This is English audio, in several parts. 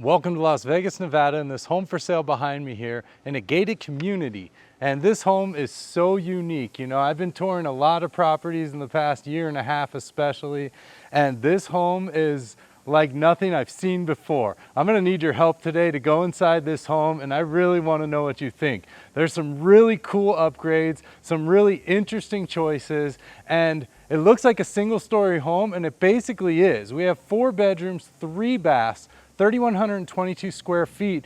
Welcome to Las Vegas, Nevada, and this home for sale behind me here in a gated community. And this home is so unique. You know, I've been touring a lot of properties in the past year and a half especially, and this home is like nothing I've seen before. I'm gonna need your help today to go inside this home, and I really wanna know what you think. There's some really cool upgrades, some really interesting choices, and it looks like a single-story home, and it basically is. We have 4 bedrooms, 3 baths, 3,122 square feet,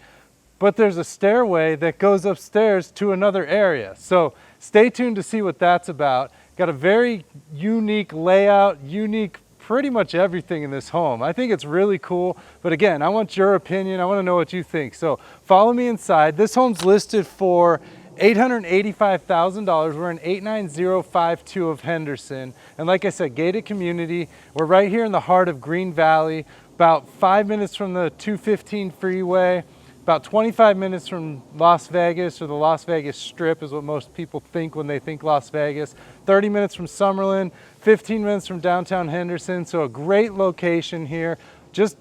but there's a stairway that goes upstairs to another area. So stay tuned to see what that's about. Got a very unique layout, unique pretty much everything in this home. I think it's really cool, but again, I want your opinion. I want to know what you think. So follow me inside. This home's listed for $885,000. We're in 89052 of Henderson. And like I said, gated community. We're right here in the heart of Green Valley, about 5 minutes from the 215 freeway, about 25 minutes from Las Vegas, or the Las Vegas Strip is what most people think when they think Las Vegas. 30 minutes from Summerlin, 15 minutes from downtown Henderson. So a great location here. Just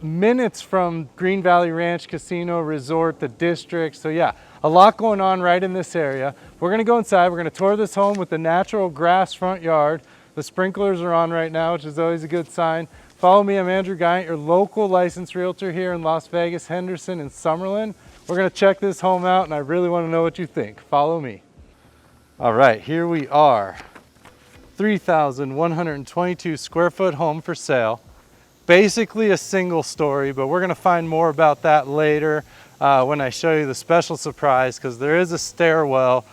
minutes from Green Valley Ranch Casino Resort, the district. So yeah, a lot going on right in this area. We're gonna go inside. We're gonna tour this home with the natural grass front yard. The sprinklers are on right now, which is always a good sign. Follow me, I'm Andrew Guiant, your local licensed realtor here in Las Vegas, Henderson, and Summerlin. We're gonna check this home out, and I really wanna know what you think. Follow me. All right, here we are. 3,122 square foot home for sale. Basically a single story, but we're gonna find more about that later when I show you the special surprise, because there is a stairwell,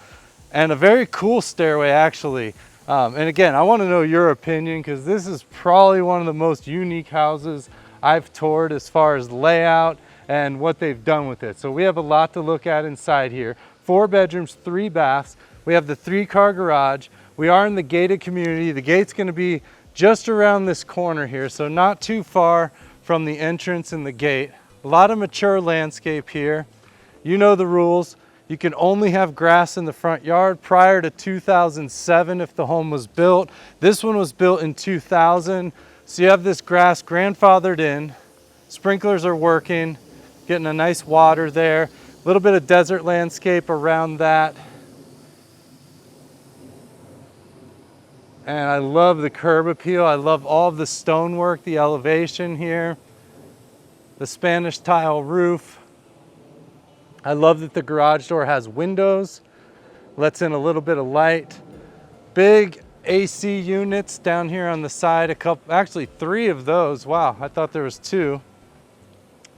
and a very cool stairway actually. And again, I want to know your opinion, because this is probably one of the most unique houses I've toured as far as layout and what they've done with it. So we have a lot to look at inside here. 4 bedrooms, 3 baths. We have the 3-car garage. We are in the gated community. The gate's going to be just around this corner here, so not too far from the entrance and the gate. A lot of mature landscape here. You know the rules. You can only have grass in the front yard prior to 2007 if the home was built. This one was built in 2000. So you have this grass grandfathered in. Sprinklers are working, getting a nice water there. A little bit of desert landscape around that. And I love the curb appeal. I love all of the stonework, the elevation here, the Spanish tile roof. I love that the garage door has windows, lets in a little bit of light. Big AC units down here on the side, actually 3 of those. Wow, I thought there was 2.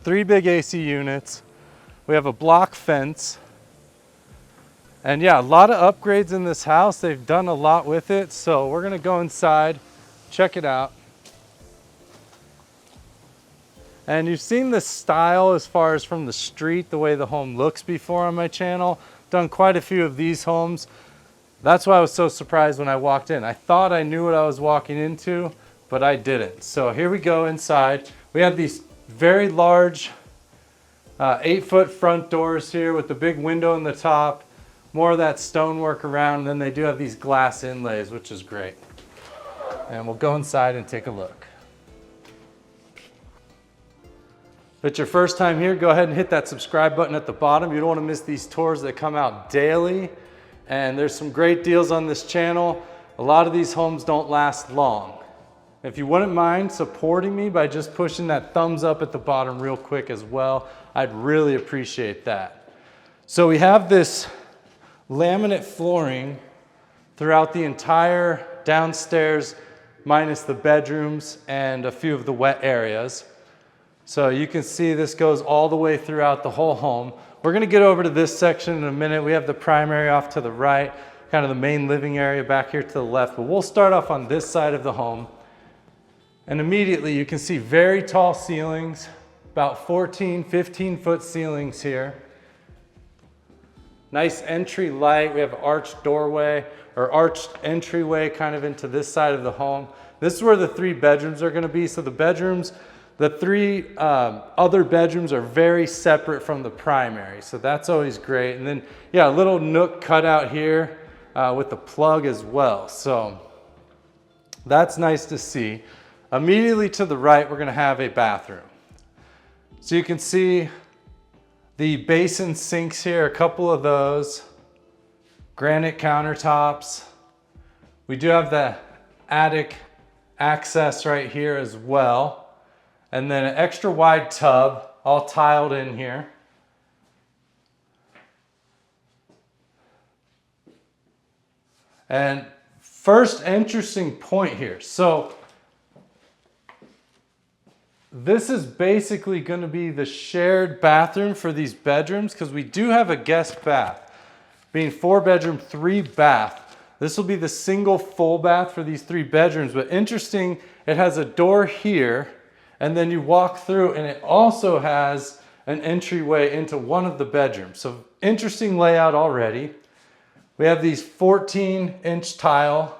3 big AC units. We have a block fence. And yeah, a lot of upgrades in this house. They've done a lot with it. So we're gonna go inside, check it out. And you've seen the style as far as from the street, the way the home looks before on my channel. Done quite a few of these homes. That's why I was so surprised when I walked in. I thought I knew what I was walking into, but I didn't. So here we go inside. We have these very large 8-foot front doors here with the big window in the top. More of that stonework around. And then they do have these glass inlays, which is great. And we'll go inside and take a look. If it's your first time here, go ahead and hit that subscribe button at the bottom. You don't want to miss these tours that come out daily. And there's some great deals on this channel. A lot of these homes don't last long. If you wouldn't mind supporting me by just pushing that thumbs up at the bottom real quick as well, I'd really appreciate that. So we have this laminate flooring throughout the entire downstairs, minus the bedrooms and a few of the wet areas. So you can see this goes all the way throughout the whole home. We're gonna get over to this section in a minute. We have the primary off to the right, kind of the main living area back here to the left, but we'll start off on this side of the home. And immediately you can see very tall ceilings, about 14, 15-foot ceilings here. Nice entry light. We have an arched doorway or arched entryway kind of into this side of the home. This is where the 3 bedrooms are gonna be. So the bedrooms, the 3 other bedrooms are very separate from the primary, so that's always great. And then, yeah, a little nook cut out here with the plug as well. So that's nice to see. Immediately to the right, we're gonna have a bathroom. So you can see the basin sinks here, a couple of those, granite countertops. We do have the attic access right here as well. And then an extra wide tub, all tiled in here. And first interesting point here. So this is basically going to be the shared bathroom for these bedrooms because we do have a guest bath. Being 4 bedroom, 3 bath. This will be the single full bath for these 3 bedrooms. But interesting, it has a door here and then you walk through and it also has an entryway into one of the bedrooms. So interesting layout already. We have these 14-inch tile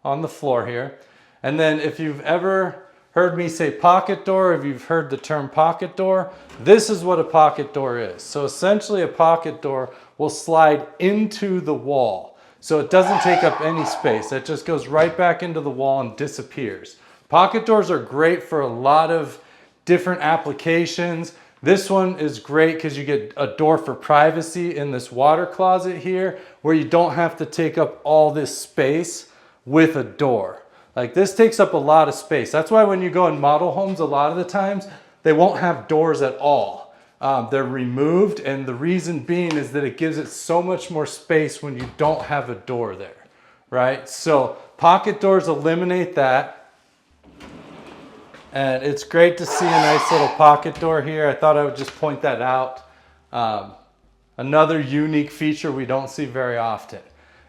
on the floor here. And then if you've ever heard me say pocket door, if you've heard the term pocket door, this is what a pocket door is. So essentially a pocket door will slide into the wall. So it doesn't take up any space. It just goes right back into the wall and disappears. Pocket doors are great for a lot of different applications. This one is great because you get a door for privacy in this water closet here where you don't have to take up all this space with a door. Like this takes up a lot of space. That's why when you go in model homes, a lot of the times they won't have doors at all. They're removed, and the reason being is that it gives it so much more space when you don't have a door there, right? So pocket doors eliminate that. And it's great to see a nice little pocket door here. I thought I would just point that out. Another unique feature we don't see very often.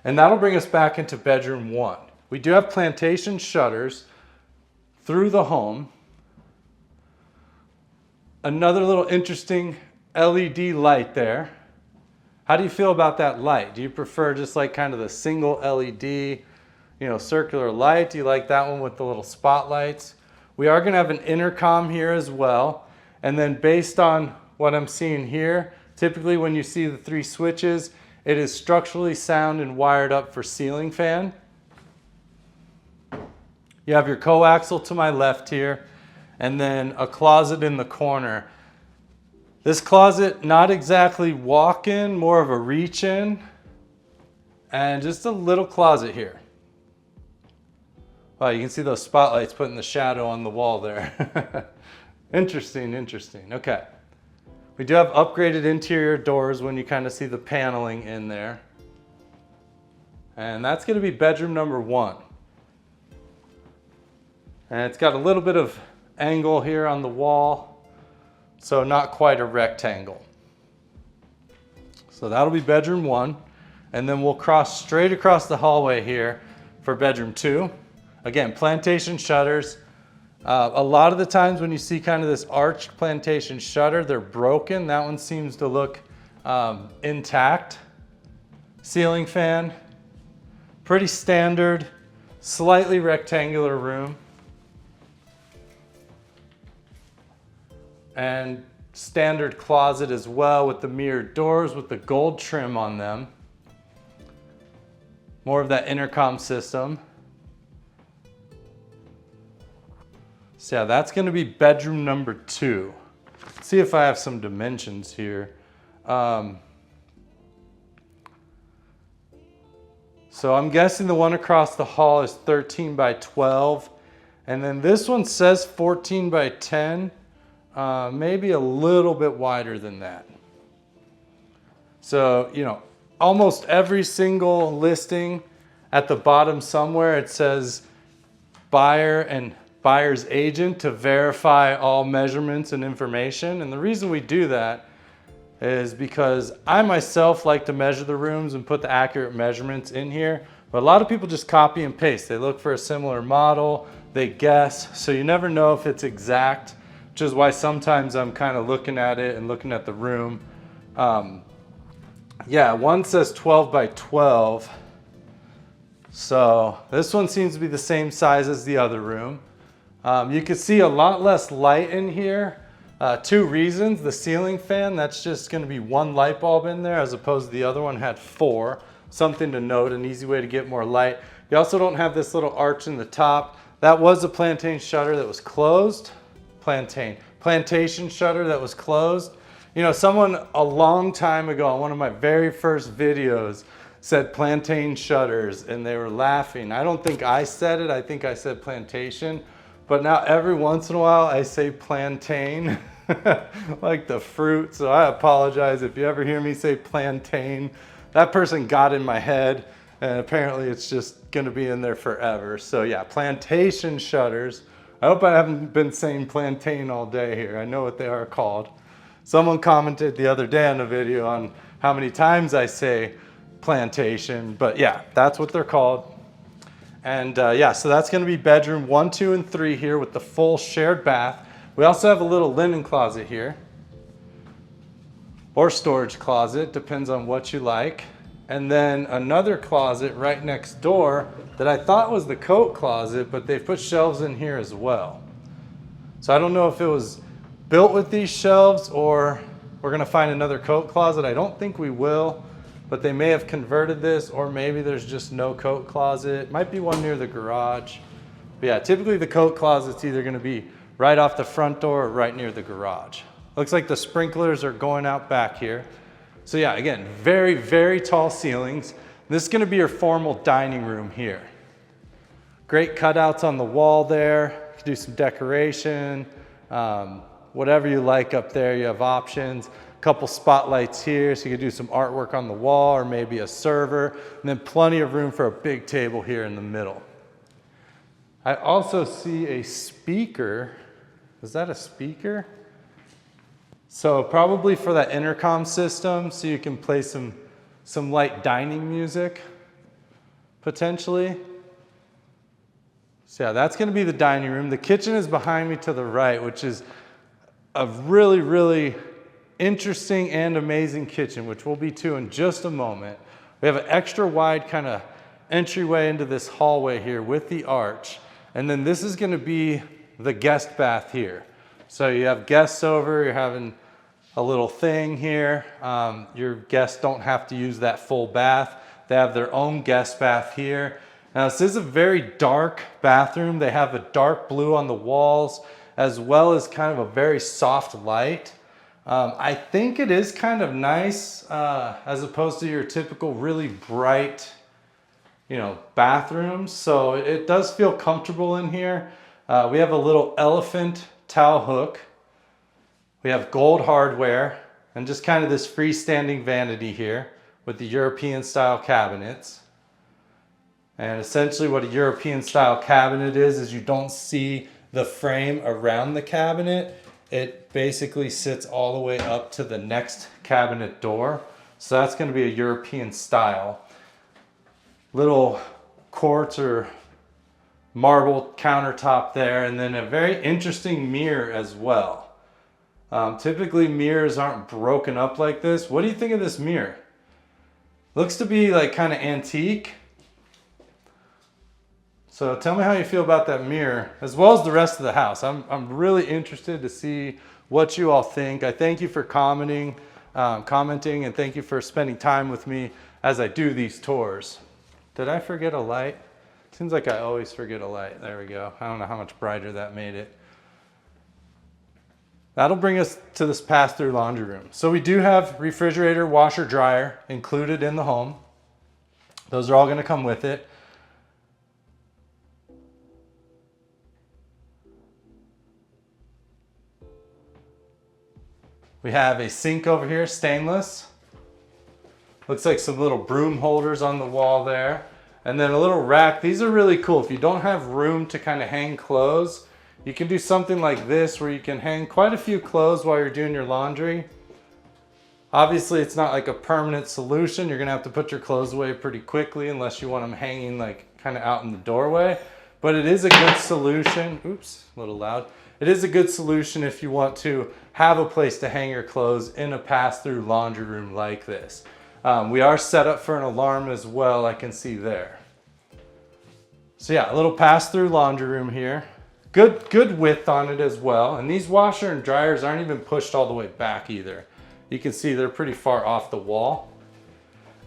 And that'll bring us back into bedroom 1. We do have Plantation Shutters through the home. Another little interesting LED light there. How do you feel about that light? Do you prefer just like kind of the single LED, circular light? Do you like that one with the little spotlights? We are going to have an intercom here as well. And then based on what I'm seeing here, typically when you see the 3 switches, it is structurally sound and wired up for ceiling fan. You have your coaxial to my left here, and then a closet in the corner. This closet, not exactly walk-in, more of a reach-in, and just a little closet here. Wow, you can see those spotlights putting the shadow on the wall there. Interesting, interesting. Okay. We do have upgraded interior doors when you kind of see the paneling in there. And that's going to be bedroom number 1. And it's got a little bit of angle here on the wall, so not quite a rectangle. So that'll be bedroom 1. And then we'll cross straight across the hallway here for bedroom 2. Again, Plantation Shutters. A lot of the times when you see kind of this arched Plantation shutter, they're broken. That one seems to look intact. Ceiling fan. Pretty standard, slightly rectangular room. And standard closet as well with the mirrored doors with the gold trim on them. More of that intercom system. So yeah, that's going to be bedroom number 2. Let's see if I have some dimensions here. So I'm guessing the one across the hall is 13 by 12. And then this one says 14 by 10. Maybe a little bit wider than that. So, almost every single listing at the bottom somewhere, it says buyer and buyer's agent to verify all measurements and information. And the reason we do that is because I myself like to measure the rooms and put the accurate measurements in here. But a lot of people just copy and paste. They look for a similar model, they guess. So you never know if it's exact, which is why sometimes I'm kind of looking at it and looking at the room. Yeah, one says 12 by 12. So this one seems to be the same size as the other room. You can see a lot less light in here. 2 reasons. The ceiling fan, that's just going to be 1 light bulb in there as opposed to the other one had 4. Something to note, an easy way to get more light. You also don't have this little arch in the top. That was a Plantain shutter that was closed. Plantain Plantation shutter that was closed. You know, someone a long time ago on one of my very first videos said Plantation Shutters and they were laughing. I don't think I said it, I think I said plantation, but now every once in a while I say plantain, like the fruit. So I apologize if you ever hear me say plantain. That person got in my head and apparently it's just gonna be in there forever. So yeah, Plantation Shutters. I hope I haven't been saying plantain all day here. I know what they are called. Someone commented the other day on a video on how many times I say plantation, but yeah, that's what they're called. And yeah, so that's gonna be bedroom 1, 2, and 3 here with the full shared bath. We also have a little linen closet here, or storage closet, depends on what you like. And then another closet right next door that I thought was the coat closet, but they've put shelves in here as well. So I don't know if it was built with these shelves or we're gonna find another coat closet. I don't think we will, but they may have converted this, or maybe there's just no coat closet. Might be one near the garage. But yeah, typically the coat closet's either gonna be right off the front door or right near the garage. Looks like the sprinklers are going out back here. So yeah, again, very, very tall ceilings. This is gonna be your formal dining room here. Great cutouts on the wall there. You can do some decoration. Whatever you like up there, you have options. A couple spotlights here, so you can do some artwork on the wall or maybe a server, and then plenty of room for a big table here in the middle. I also see a speaker. Is that a speaker? So probably for that intercom system, so you can play some light dining music, potentially. So yeah, that's gonna be the dining room. The kitchen is behind me to the right, which is a really, really interesting and amazing kitchen, which we'll be to in just a moment. We have an extra wide kind of entryway into this hallway here with the arch. And then this is gonna be the guest bath here. So you have guests over, you're having a little thing here. Your guests don't have to use that full bath. They have their own guest bath here. Now this is a very dark bathroom. They have a dark blue on the walls, as well as kind of a very soft light. I think it is kind of nice as opposed to your typical really bright, you know, bathrooms. So it does feel comfortable in here. We have a little elephant towel hook. We have gold hardware and just kind of this freestanding vanity here with the European style cabinets. And essentially what a European style cabinet is you don't see the frame around the cabinet. It basically sits all the way up to the next cabinet door. So that's going to be a European style. Little quartz or marble countertop there, and then a very interesting mirror as well. Typically mirrors aren't broken up like this. What do you think of this mirror? Looks to be like kind of antique. So tell me how you feel about that mirror, as well as the rest of the house. I'm really interested to see what you all think. I thank you for commenting, and thank you for spending time with me as I do these tours. Did I forget a light? Seems like I always forget a light. There we go. I don't know how much brighter that made it. That'll bring us to this pass-through laundry room. So we do have refrigerator, washer, dryer included in the home. Those are all gonna come with it. We have a sink over here, stainless. Looks like some little broom holders on the wall there. And then a little rack. These are really cool. If you don't have room to kind of hang clothes, you can do something like this where you can hang quite a few clothes while you're doing your laundry. Obviously, it's not like a permanent solution. You're gonna have to put your clothes away pretty quickly unless you want them hanging like kind of out in the doorway. But it is a good solution. Oops, a little loud. It is a good solution if you want to have a place to hang your clothes in a pass-through laundry room like this. We are set up for an alarm as well, I can see there. So yeah, a little pass-through laundry room here. Good width on it as well. And these washer and dryers aren't even pushed all the way back either. You can see they're pretty far off the wall.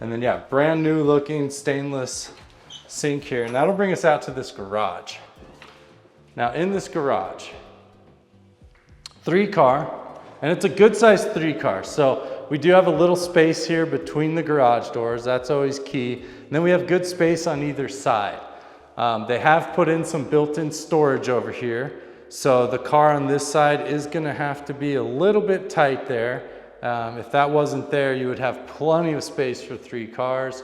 And then yeah, brand new looking stainless sink here. And that'll bring us out to this garage. Now in this garage, 3-car, and it's a good sized 3-car. So we do have a little space here between the garage doors. That's always key. And then we have good space on either side. They have put in some built-in storage over here. So the car on this side is gonna have to be a little bit tight there. If that wasn't there, you would have plenty of space for 3 cars.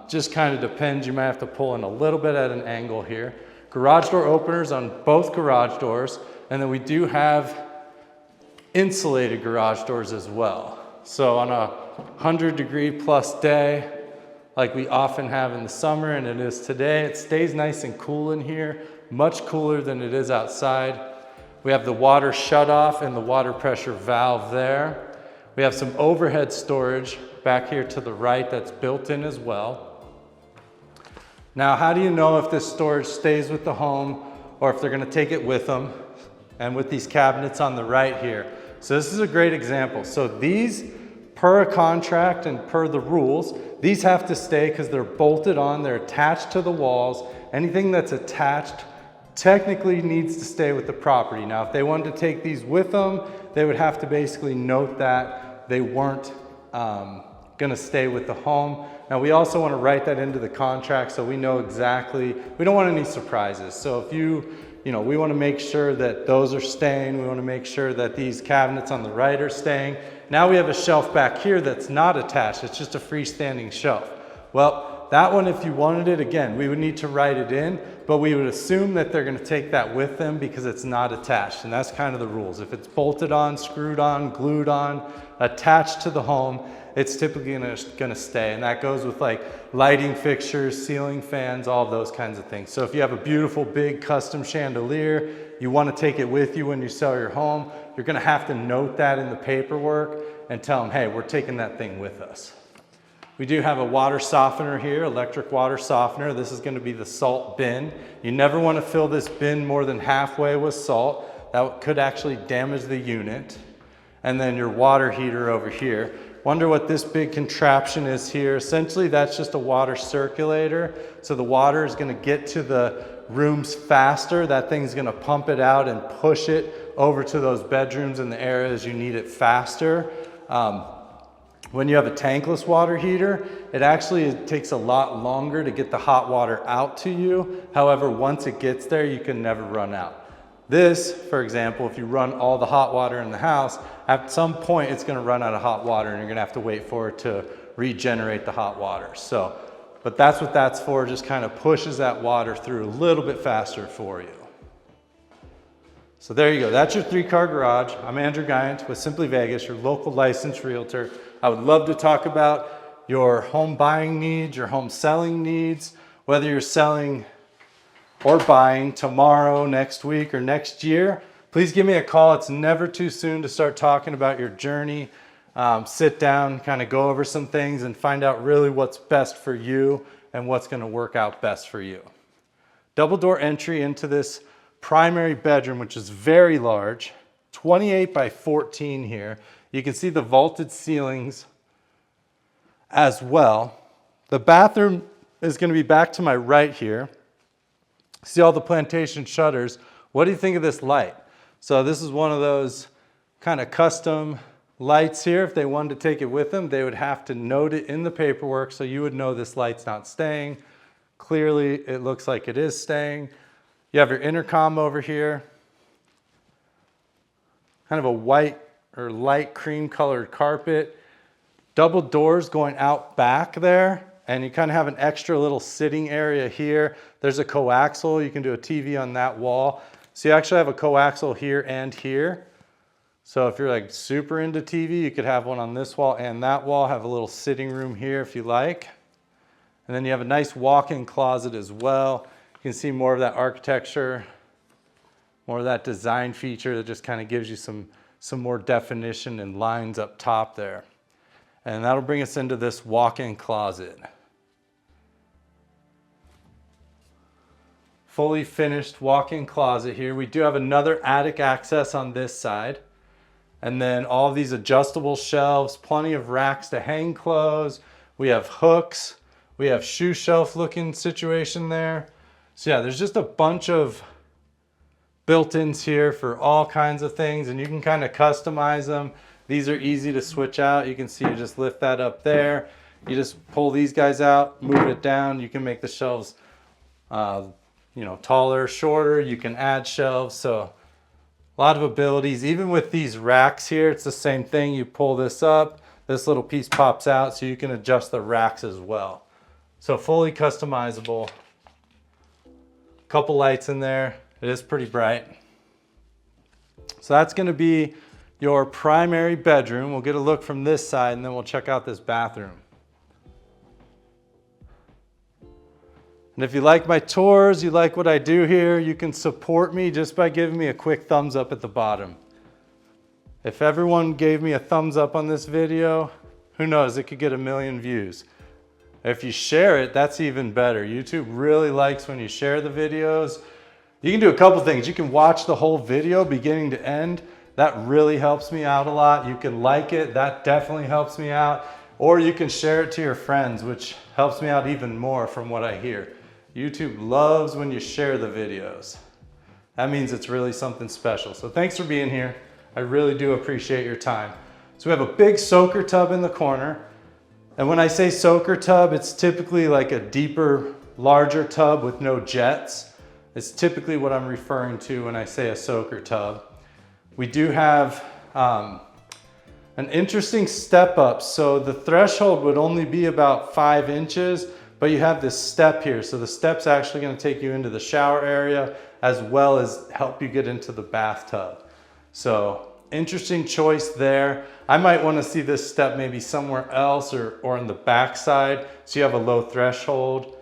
Just kind of depends. You might have to pull in a little bit at an angle here. Garage door openers on both garage doors. And then we do have insulated garage doors as well. So on a 100-degree+ day, like we often have in the summer, and it is today, it stays nice and cool in here, much cooler than it is outside. We have the water shutoff and the water pressure valve there. We have some overhead storage back here to the right that's built in as well. Now, how do you know if this storage stays with the home or if they're gonna take it with them? And with these cabinets on the right here. So this is a great example. So these, per a contract and per the rules, these have to stay because they're bolted on, they're attached to the walls. Anything that's attached technically needs to stay with the property. Now, if they wanted to take these with them, they would have to basically note that they weren't gonna stay with the home. Now, we also wanna write that into the contract so we know exactly, we don't want any surprises. So if we wanna make sure that those are staying, we wanna make sure that these cabinets on the right are staying. Now we have a shelf back here that's not attached, it's just a freestanding shelf. Well, that one, if you wanted it, again, we would need to write it in, but we would assume that they're gonna take that with them because it's not attached, and that's kind of the rules. If it's bolted on, screwed on, glued on, attached to the home, it's typically gonna stay, and that goes with like lighting fixtures, ceiling fans, all those kinds of things. So if you have a beautiful big custom chandelier, you wanna take it with you when you sell your home, you're gonna have to note that in the paperwork and tell them, hey, we're taking that thing with us. We do have a water softener here, electric water softener. This is gonna be the salt bin. You never wanna fill this bin more than halfway with salt. That could actually damage the unit. And then your water heater over here. Wonder what this big contraption is here. Essentially, that's just a water circulator. So the water is gonna get to the rooms faster. That thing's gonna pump it out and push it over to those bedrooms and the areas you need it faster. When you have a tankless water heater, it takes a lot longer to get the hot water out to you. However, once it gets there, you can never run out. This, for example, if you run all the hot water in the house, at some point it's gonna run out of hot water and you're gonna have to wait for it to regenerate the hot water. So, but that's what that's for, just kind of pushes that water through a little bit faster for you. So there you go, that's your 3-car garage. I'm Andrew Guiant with Simply Vegas, your local licensed realtor. I would love to talk about your home buying needs, your home selling needs, whether you're selling or buying tomorrow, next week, or next year. Please give me a call. It's never too soon to start talking about your journey. Sit down, kind of go over some things and find out really what's best for you and what's gonna work out best for you. Double door entry into this primary bedroom, which is very large, 28 by 14 here. You can see the vaulted ceilings as well. The bathroom is gonna be back to my right here. See all the Plantation Shutters. What do you think of this light? So this is one of those kind of custom lights here. If they wanted to take it with them, they would have to note it in the paperwork so you would know this light's not staying. Clearly, it looks like it is staying. You have your intercom over here. Kind of a white or light cream colored carpet. Double doors going out back there. And you kind of have an extra little sitting area here. There's a coaxial, you can do a TV on that wall. So you actually have a coaxial here and here. So if you're like super into TV, you could have one on this wall and that wall, have a little sitting room here if you like. And then you have a nice walk-in closet as well. You can see more of that architecture, more of that design feature that just kind of gives you some more definition and lines up top there. And that'll bring us into this walk-in closet. Fully finished walk-in closet here. We do have another attic access on this side. And then all of these adjustable shelves, plenty of racks to hang clothes. We have hooks. We have shoe shelf looking situation there. So yeah, there's just a bunch of built-ins here for all kinds of things, and you can kind of customize them. These are easy to switch out. You can see you just lift that up there. You just pull these guys out, move it down. You can make the shelves you know, taller, shorter. You can add shelves, so a lot of abilities. Even with these racks here, it's the same thing. You pull this up, this little piece pops out, so you can adjust the racks as well. So fully customizable. Couple lights in there. It is pretty bright. So that's going to be your primary bedroom. We'll get a look from this side, and then we'll check out this bathroom. And if you like my tours, you like what I do here, you can support me just by giving me a quick thumbs up at the bottom. If everyone gave me a thumbs up on this video, who knows, it could get 1 million views. If you share it, that's even better. YouTube really likes when you share the videos. You can do a couple things. You can watch the whole video beginning to end. That really helps me out a lot. You can like it, that definitely helps me out. Or you can share it to your friends, which helps me out even more from what I hear. YouTube loves when you share the videos. That means it's really something special. So thanks for being here. I really do appreciate your time. So we have a big soaker tub in the corner. And when I say soaker tub, it's typically like a deeper, larger tub with no jets. It's typically what I'm referring to when I say a soaker tub. We do have an interesting step up. So the threshold would only be about 5 inches, but you have this step here. So the step's actually going to take you into the shower area as well as help you get into the bathtub. So interesting choice there. I might want to see this step maybe somewhere else or in the back side, so you have a low threshold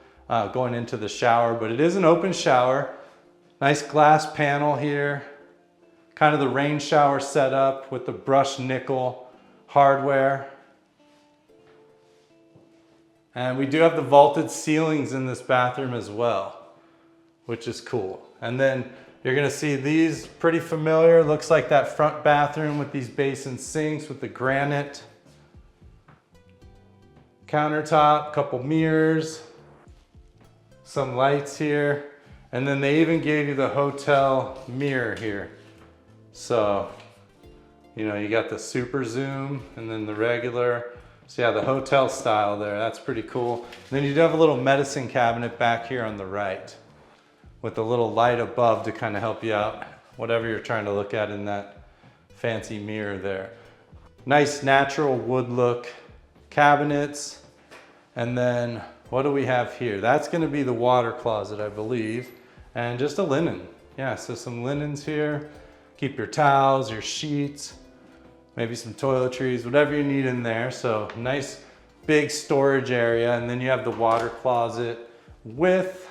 going into the shower, but it is an open shower. Nice glass panel here. Kind of the rain shower setup with the brushed nickel hardware. And we do have the vaulted ceilings in this bathroom as well, which is cool. And then you're gonna see these pretty familiar. Looks like that front bathroom with these basin sinks with the granite countertop, couple mirrors, some lights here. And then they even gave you the hotel mirror here. So, you know, you got the super zoom and then the regular. So yeah, the hotel style there, that's pretty cool. And then you do have a little medicine cabinet back here on the right with a little light above to kind of help you out, whatever you're trying to look at in that fancy mirror there. Nice natural wood look cabinets. And then what do we have here? That's gonna be the water closet, I believe. And just a linen. Yeah, so some linens here. Keep your towels, your sheets, maybe some toiletries, whatever you need in there. So nice big storage area. And then you have the water closet with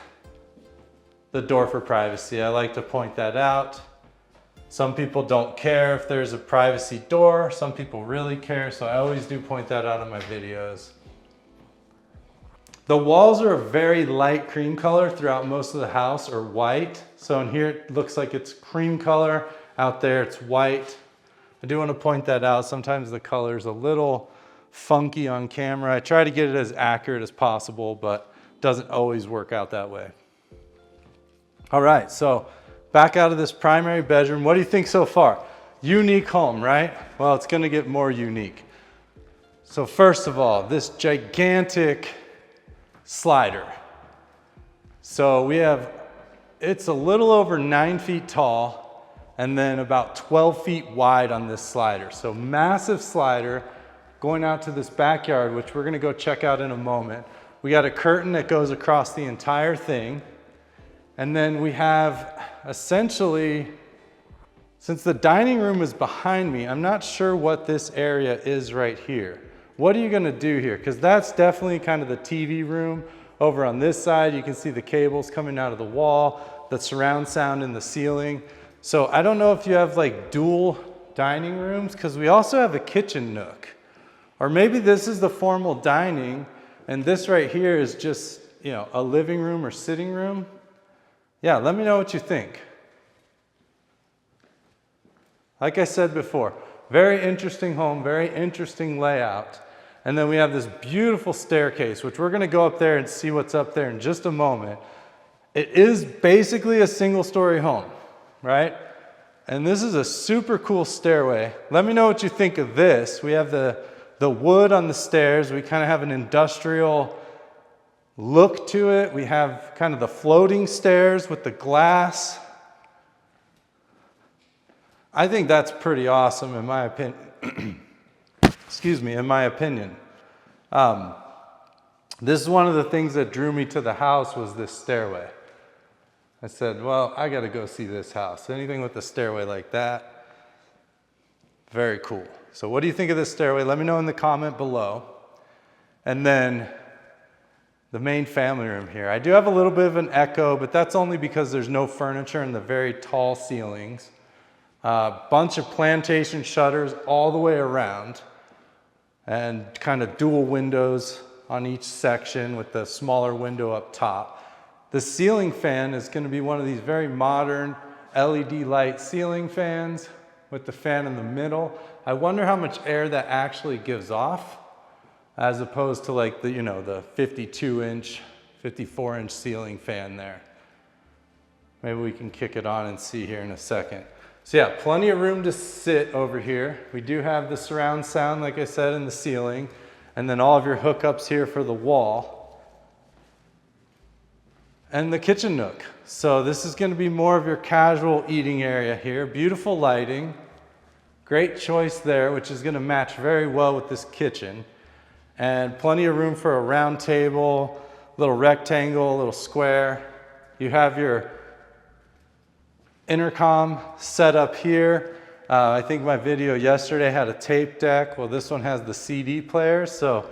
the door for privacy. I like to point that out. Some people don't care if there's a privacy door. Some people really care. So I always do point that out in my videos. The walls are a very light cream color throughout most of the house, or white. So in here it looks like it's cream color. Out there it's white. I do want to point that out. Sometimes the color is a little funky on camera. I try to get it as accurate as possible, but it doesn't always work out that way. All right, so back out of this primary bedroom. What do you think so far? Unique home, right? Well, it's going to get more unique. So first of all, this gigantic slider. So we have, it's a little over 9 feet tall and then about 12 feet wide on this slider. So massive slider going out to this backyard, which we're gonna go check out in a moment. We got a curtain that goes across the entire thing. And then we have essentially, since the dining room is behind me, I'm not sure what this area is right here. What are you gonna do here? Because that's definitely kind of the TV room. Over on this side, you can see the cables coming out of the wall, the surround sound in the ceiling. So I don't know if you have like dual dining rooms, because we also have a kitchen nook. Or maybe this is the formal dining, and this right here is just, you know, a living room or sitting room. Yeah, let me know what you think. Like I said before, very interesting home, very interesting layout. And then we have this beautiful staircase, which we're gonna go up there and see what's up there in just a moment. It is basically a single-story home. right? And this is a super cool stairway. Let me know what you think of this. We have the wood on the stairs. We kind of have an industrial look to it. We have kind of the floating stairs with the glass. I think that's pretty awesome in my opinion. Excuse me, in my opinion. This is one of the things that drew me to the house was this stairway. I said, well, I got to go see this house. Anything with a stairway like that, very cool. So what do you think of this stairway? Let me know in the comment below. And then the main family room here. I do have a little bit of an echo, but that's only because there's no furniture and the very tall ceilings. Bunch of plantation shutters all the way around and kind of dual windows on each section with the smaller window up top. The ceiling fan is going to be one of these very modern LED light ceiling fans with the fan in the middle. I wonder how much air that actually gives off as opposed to like the, the 52-inch, 54-inch ceiling fan there. Maybe we can kick it on and see here in a second. So yeah, plenty of room to sit over here. We do have the surround sound, like I said, in the ceiling, and then all of your hookups here for the wall. And the kitchen nook. So this is going to be more of your casual eating area here. Beautiful lighting. Great choice there, which is going to match very well with this kitchen. And plenty of room for a round table, little rectangle, little square. You have your intercom set up here. I think my video yesterday had a tape deck. Well, this one has the CD player, so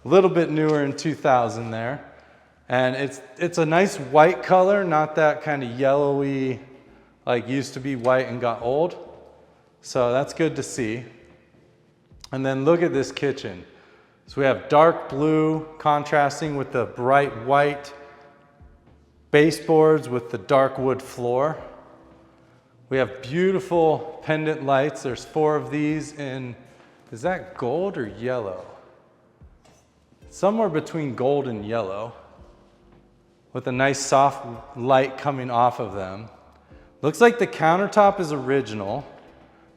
a little bit newer in 2000 there. And it's a nice white color, not that kind of yellowy, like used to be white and got old. So that's good to see. And then look at this kitchen. So we have dark blue contrasting with the bright white baseboards with the dark wood floor. We have beautiful pendant lights. There's 4 of these in, is that gold or yellow? Somewhere between gold and yellow, with a nice soft light coming off of them. Looks like the countertop is original.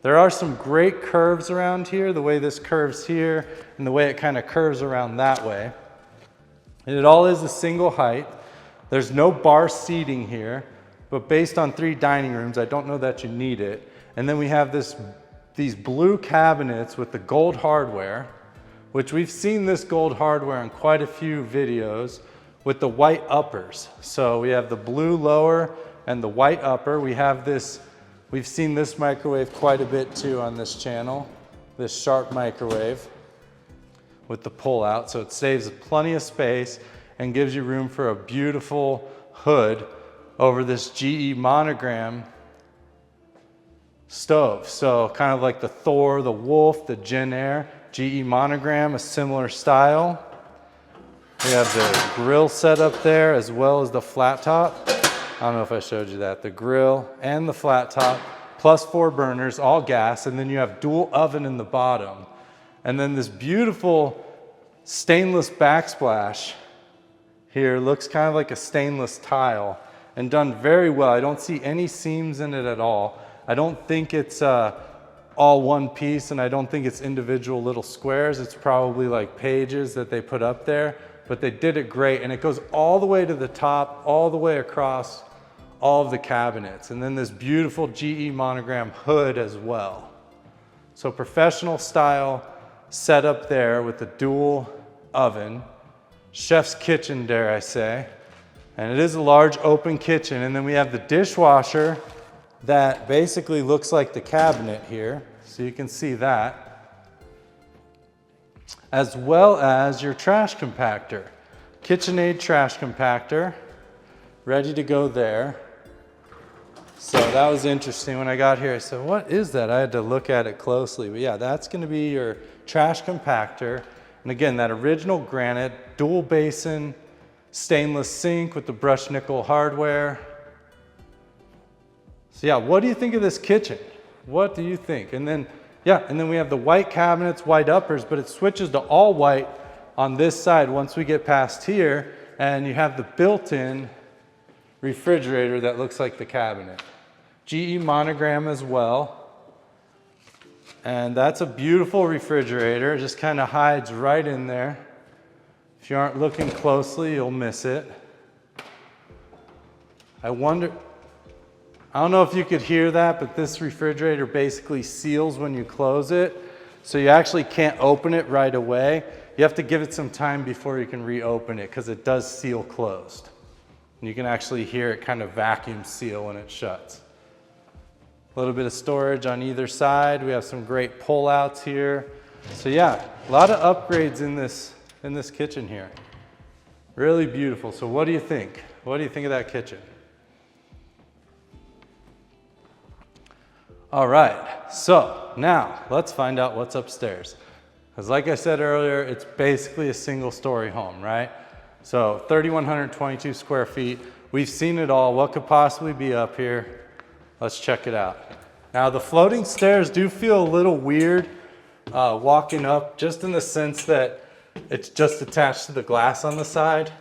There are some great curves around here, the way this curves here and the way it kind of curves around that way. And it all is a single height. There's no bar seating here, but based on 3 dining rooms, I don't know that you need it. And then we have these blue cabinets with the gold hardware, which we've seen this gold hardware in quite a few videos, with the white uppers. So we have the blue lower and the white upper. We have this, we've seen this microwave quite a bit too on this channel, this Sharp microwave with the pull out. So it saves plenty of space and gives you room for a beautiful hood over this GE Monogram stove. So kind of like the Thor, the Wolf, the Gen Air, GE Monogram, a similar style. We have the grill set up there as well as the flat top. I don't know if I showed you that. The grill and the flat top, plus 4 burners, all gas. And then you have dual oven in the bottom. And then this beautiful stainless backsplash here looks kind of like a stainless tile and done very well. I don't see any seams in it at all. I don't think it's all one piece, and I don't think it's individual little squares. It's probably like pages that they put up there. But they did it great, and it goes all the way to the top, all the way across all of the cabinets. And then this beautiful GE Monogram hood as well. So professional style setup there with the dual oven. Chef's kitchen, dare I say. And it is a large open kitchen. And then we have the dishwasher that basically looks like the cabinet here. So you can see that. As well as your trash compactor. KitchenAid trash compactor, ready to go there. So that was interesting. When I got here, I said, what is that? I had to look at it closely. But yeah, that's going to be your trash compactor. And again, that original granite, dual basin, stainless sink with the brushed nickel hardware. So yeah, what do you think of this kitchen? What do you think? And then we have the white cabinets, white uppers, but it switches to all white on this side once we get past here, and you have the built-in refrigerator that looks like the cabinet. GE Monogram as well. And that's a beautiful refrigerator. It just kind of hides right in there. If you aren't looking closely, you'll miss it. I don't know if you could hear that, but this refrigerator basically seals when you close it. So you actually can't open it right away. You have to give it some time before you can reopen it because it does seal closed. And you can actually hear it kind of vacuum seal when it shuts. A little bit of storage on either side. We have some great pull-outs here. So yeah, a lot of upgrades in this kitchen here. Really beautiful. So what do you think? What do you think of that kitchen? All right, so now let's find out what's upstairs. Because like I said earlier, it's basically a single story home, right? So 3,122 square feet. We've seen it all. What could possibly be up here? Let's check it out. Now the floating stairs do feel a little weird walking up, just in the sense that it's just attached to the glass on the side.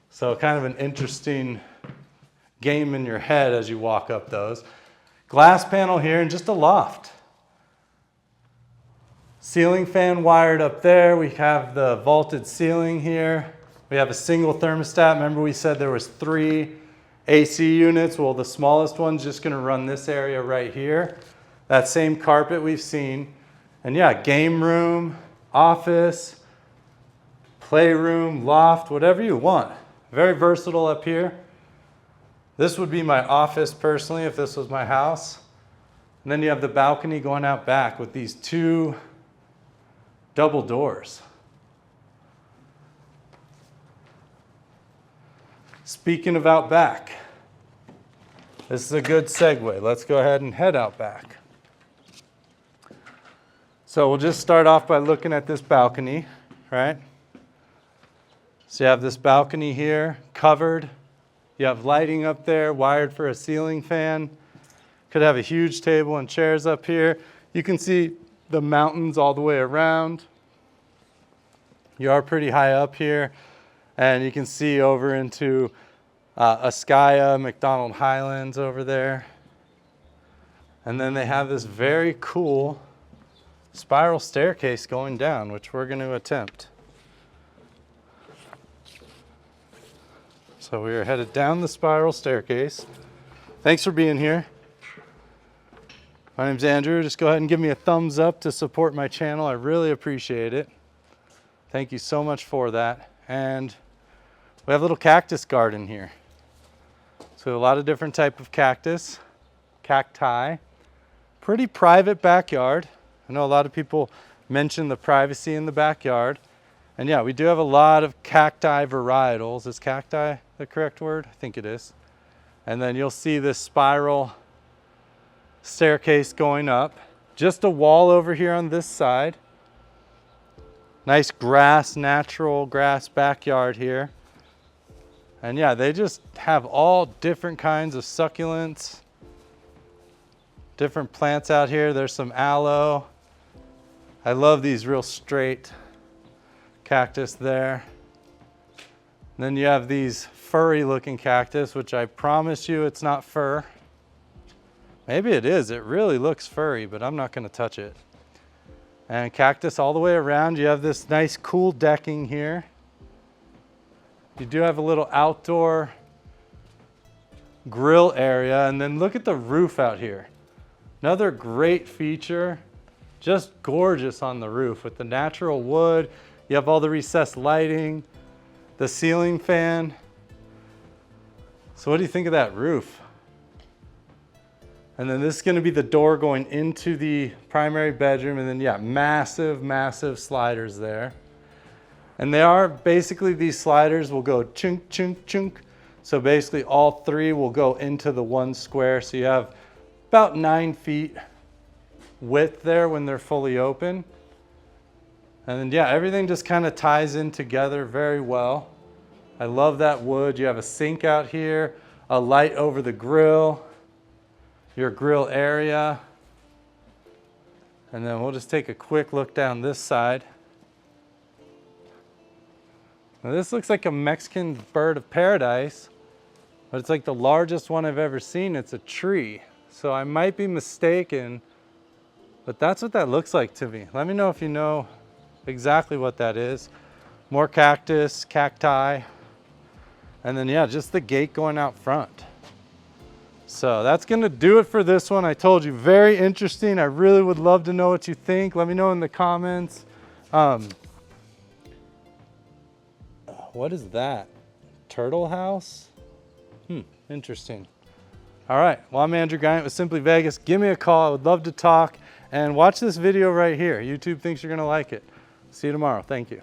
So kind of an interesting game in your head as you walk up those. Glass panel here and just a loft. Ceiling fan wired up there. We have the vaulted ceiling here. We have a single thermostat. Remember we said there was 3 AC units. Well, the smallest one's just gonna run this area right here. That same carpet we've seen. And yeah, game room, office, playroom, loft, whatever you want. Very versatile up here. This would be my office personally if this was my house. And then you have the balcony going out back with these 2 double doors. Speaking of out back, this is a good segue. Let's go ahead and head out back. So we'll just start off by looking at this balcony, right? So you have this balcony here, covered. You have lighting up there, wired for a ceiling fan. Could have a huge table and chairs up here. You can see the mountains all the way around. You are pretty high up here. And you can see over into Askaya, McDonald Highlands over there. And then they have this very cool spiral staircase going down, which we're going to attempt. So we are headed down the spiral staircase. Thanks for being here. My name's Andrew. Just go ahead and give me a thumbs up to support my channel. I really appreciate it. Thank you so much for that. And we have a little cactus garden here. So a lot of different type of cacti. Pretty private backyard. I know a lot of people mention the privacy in the backyard. And yeah, we do have a lot of cacti varietals. Is cacti the correct word? I think it is. And then you'll see this spiral staircase going up. Just a wall over here on this side. Nice grass, natural grass backyard here. And yeah, they just have all different kinds of succulents. Different plants out here. There's some aloe. I love these real straight cactus there. And then you have these furry looking cactus, which I promise you it's not fur. Maybe it is, it really looks furry, but I'm not gonna touch it. And cactus all the way around. You have this nice cool decking here. You do have a little outdoor grill area, and then look at the roof out here. Another great feature, just gorgeous on the roof with the natural wood. You have all the recessed lighting, the ceiling fan. So what do you think of that roof? And then this is going to be the door going into the primary bedroom, and then yeah, massive, massive sliders there. And they are basically, these sliders will go chunk, chunk, chunk. So basically all 3 will go into the one square. So you have about 9 feet width there when they're fully open. And then yeah, everything just kind of ties in together very well. I love that wood. You have a sink out here, a light over the grill, your grill area. And then we'll just take a quick look down this side. Now this looks like a Mexican bird of paradise. but it's like the largest one I've ever seen. It's a tree. So I might be mistaken, but that's what that looks like to me. Let me know if you know exactly what that is. More cactus, cacti, and then yeah, just the gate going out front. So that's gonna do it for this one. I told you, very interesting. I really would love to know what you think. Let me know in the comments. What is that? Turtle house? Interesting. All right, well, I'm Andrew Guiant with Simply Vegas. Give me a call, I would love to talk. And watch this video right here. YouTube thinks you're gonna like it. See you tomorrow, thank you.